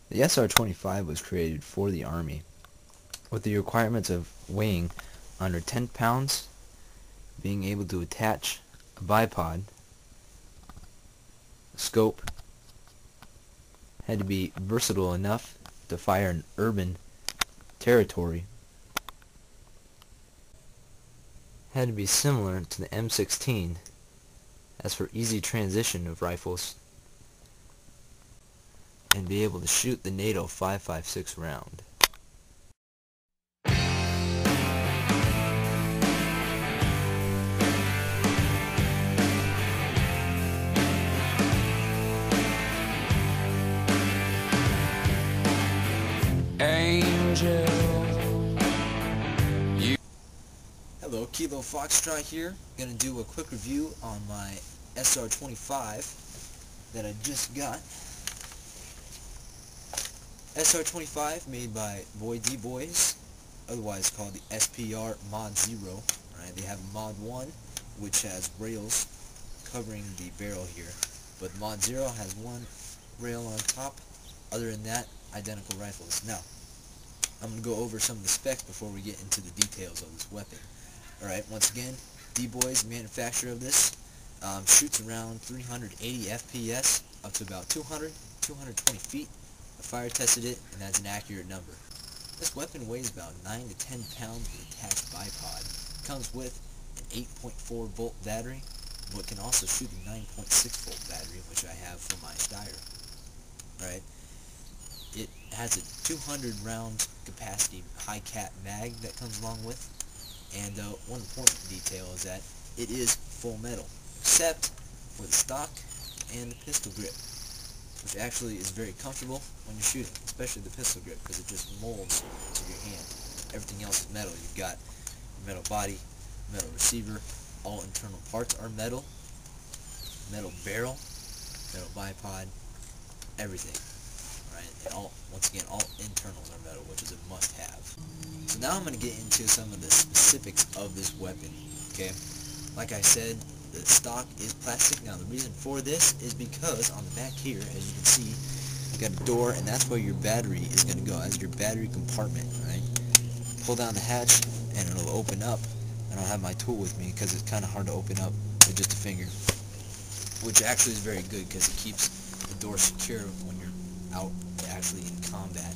The SR-25 was created for the Army with the requirements of weighing under 10 pounds, being able to attach a bipod, scope, had to be versatile enough to fire in urban territory, had to be similar to the M16 as for easy transition of rifles, and be able to shoot the NATO 5.56 round. Angel, Hello, Kilo Foxtrot here. Gonna do a quick review on my SR-25 that I just got. SR-25 made by Boyi D-Boys, otherwise called the SPR MOD 0. Right? They have MOD 1, which has rails covering the barrel here, but MOD 0 has one rail on top. Other than that, identical rifles. Now, I'm going to go over some of the specs before we get into the details of this weapon. Alright, once again, D-Boys, manufacturer of this, shoots around 380 FPS up to about 200, 220 feet. I fire tested it, and that's an accurate number. This weapon weighs about 9 to 10 pounds with attached bipod. Comes with an 8.4 volt battery, but can also shoot a 9.6 volt battery, which I have for my Steyr. Alright. It has a 200 round capacity high cap mag that comes along with, and one important detail is that it is full metal, except for the stock and the pistol grip, which actually is very comfortable when you're shooting, especially the pistol grip, because it just molds to your hand. Everything else is metal. You've got metal body, metal receiver, all internal parts are metal, metal barrel, metal bipod, everything. Right? And once again, all internals are metal, which is a must-have. So now I'm going to get into some of the specifics of this weapon. Okay, like I said, the stock is plastic. Now the reason for this is because on the back here, as you can see, you got a door, and that's where your battery is going to go, as your battery compartment. Right? Pull down the hatch, and it'll open up. I don't have my tool with me because it's kind of hard to open up with just a finger, which actually is very good because it keeps the door secure when you're out actually in combat.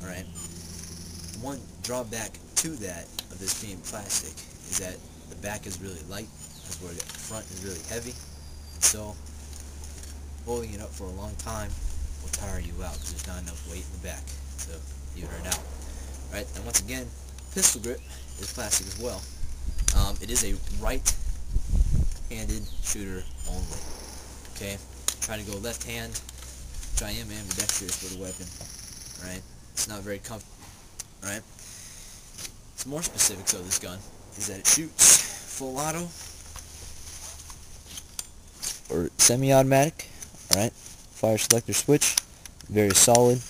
Alright. One drawback to that, of this being plastic, is that the back is really light, as where the front is really heavy, and so holding it up for a long time will tire you out because there's not enough weight in the back to even it out. Right, and once again, pistol grip is plastic as well. It is a right-handed shooter only. Okay, try to go left hand, which I am ambidextrous with a weapon. Right, it's not very comfortable. Right, some more specifics of this gun is that it shoots full auto or semi-automatic. Alright, fire selector switch, very solid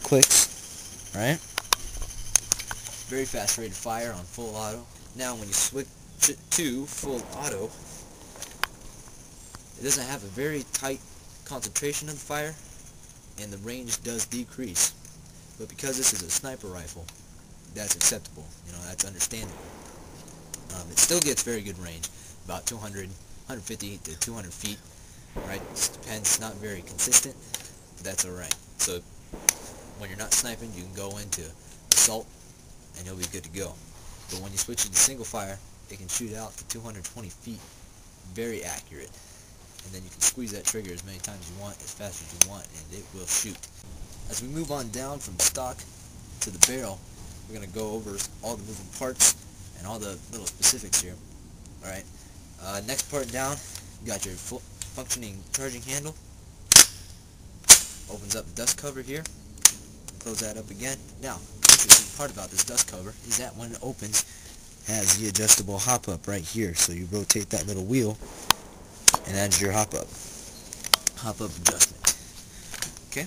clicks. Alright, very fast rate of fire on full auto. Now when you switch it to full auto, it doesn't have a very tight concentration of the fire, and the range does decrease. But because this is a sniper rifle, that's acceptable. You know, that's understandable. It still gets very good range, about 200, 150 to 200 feet. Right, just depends. It's not very consistent, but that's all right. So when you're not sniping, you can go into assault, and you'll be good to go. But when you switch it to single fire, it can shoot out to 220 feet, very accurate. And then you can squeeze that trigger as many times as you want, as fast as you want, and it will shoot. As we move on down from stock to the barrel, we're going to go over all the moving parts and all the little specifics here. Alright, next part down, you got your full functioning charging handle. Opens up the dust cover here. Close that up again. Now, the interesting part about this dust cover is that when it opens, it has the adjustable hop-up right here. So you rotate that little wheel, and that's your hop-up adjustment. Okay?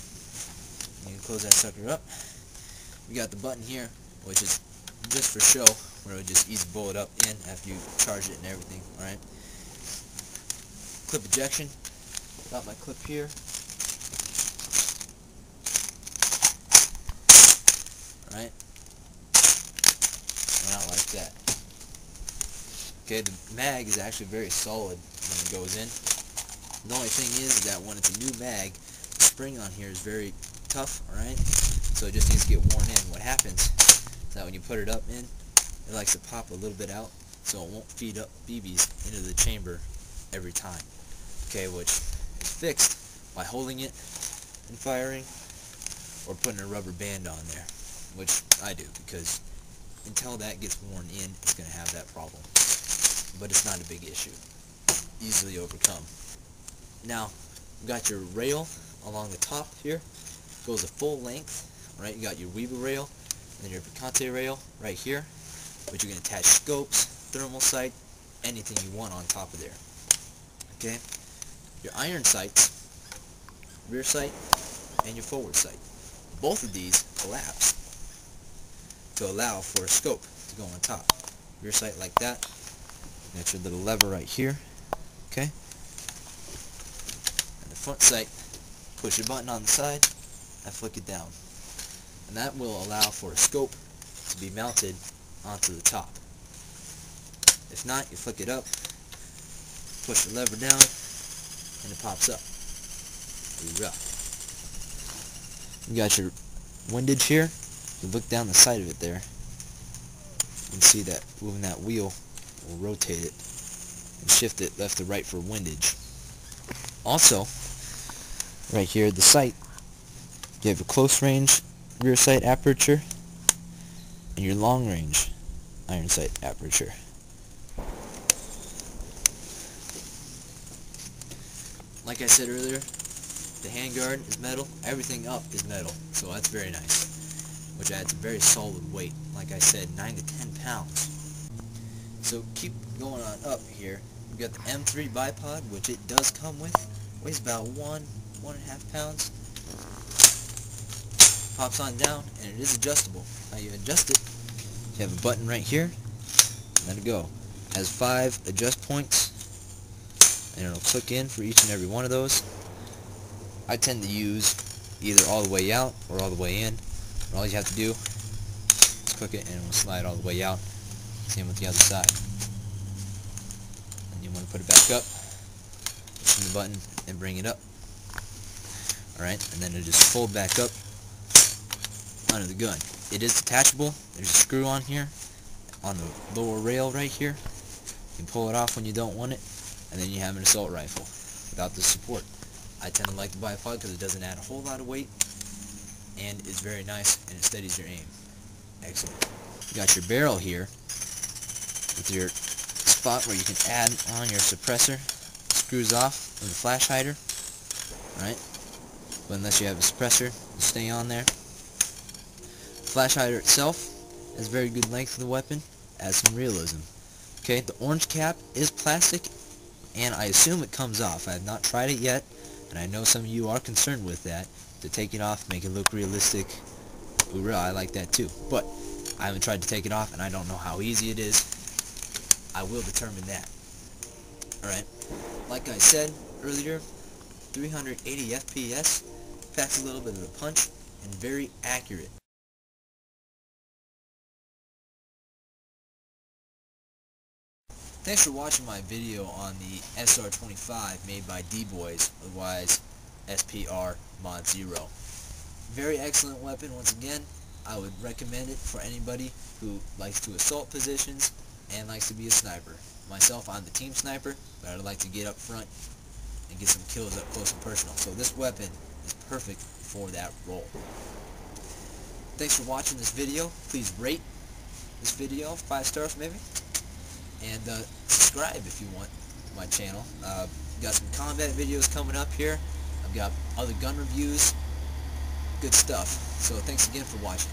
You can close that sucker up. We got the button here, which is just for show, where it would just easy blow it up in after you charge it and everything. Alright. Clip ejection. Got my clip here. right? Not like that. Okay, the mag is actually very solid when it goes in. The only thing is that when it's a new mag, the spring on here is very tough, alright? So it just needs to get worn in. What happens is that when you put it up in, it likes to pop a little bit out, so it won't feed up BBs into the chamber every time. Okay, which is fixed by holding it and firing, or putting a rubber band on there, which I do, because until that gets worn in, it's going to have that problem. But it's not a big issue. Easily overcome. Now, you've got your rail along the top here. Goes a full length, right? You got your Weeble rail, and then your Picante rail right here, which you can attach scopes, thermal sight, anything you want on top of there. Okay? Your iron sights, rear sight, and your forward sight. Both of these collapse to allow for a scope to go on top. Rear sight like that. Got your little lever right here. Okay? And the front sight, push your button on the side and flick it down. And that will allow for a scope to be mounted onto the top. If not, you flick it up, push the lever down, and it pops up. Hoorah. You got your windage here. You look down the side of it there, you can see that moving that wheel will rotate it and shift it left to right for windage. Also, right here at the sight, you have a close range rear sight aperture and your long range iron sight aperture. Like I said earlier, the handguard is metal, everything up is metal, so that's very nice, which adds a very solid weight. Like I said, 9 to 10 pounds. So keep going on up here. We've got the M3 bipod, which it does come with. Weighs about 1.5 pounds. Pops on down, and it is adjustable. How you adjust it, you have a button right here. Let it go. Has 5 adjust points, and it'll click in for each and every one of those. I tend to use either all the way out or all the way in. And all you have to do is click it, and it will slide all the way out. Same with the other side. And you want to put it back up, push the button, and bring it up. Alright, and then it'll just fold back up under the gun. It is detachable. There's a screw on here, on the lower rail right here. You can pull it off when you don't want it, and then you have an assault rifle without the support. I tend to like the bipod because it doesn't add a whole lot of weight, and it's very nice, and it steadies your aim. Excellent. You got your barrel here with your spot where you can add on your suppressor. Screws off with the flash hider, right? But unless you have a suppressor, it'll stay on there. Flash hider itself has very good length of the weapon, adds some realism. Okay, the orange cap is plastic, and I assume it comes off. I have not tried it yet, and I know some of you are concerned with that. To take it off, make it look realistic. Hoorah, I like that too. But I haven't tried to take it off, and I don't know how easy it is. I will determine that. Alright, like I said earlier, 380 FPS, packs a little bit of a punch, and very accurate. Thanks for watching my video on the SR-25 made by D-Boys, otherwise SPR MOD 0. Very excellent weapon once again. I would recommend it for anybody who likes to assault positions and likes to be a sniper. Myself, I'm the team sniper, but I'd like to get up front and get some kills up close and personal. So this weapon is perfect for that role. Thanks for watching this video. Please rate this video 5 stars maybe. And subscribe if you want to my channel. Got some combat videos coming up here. I've got other gun reviews. Good stuff. So thanks again for watching.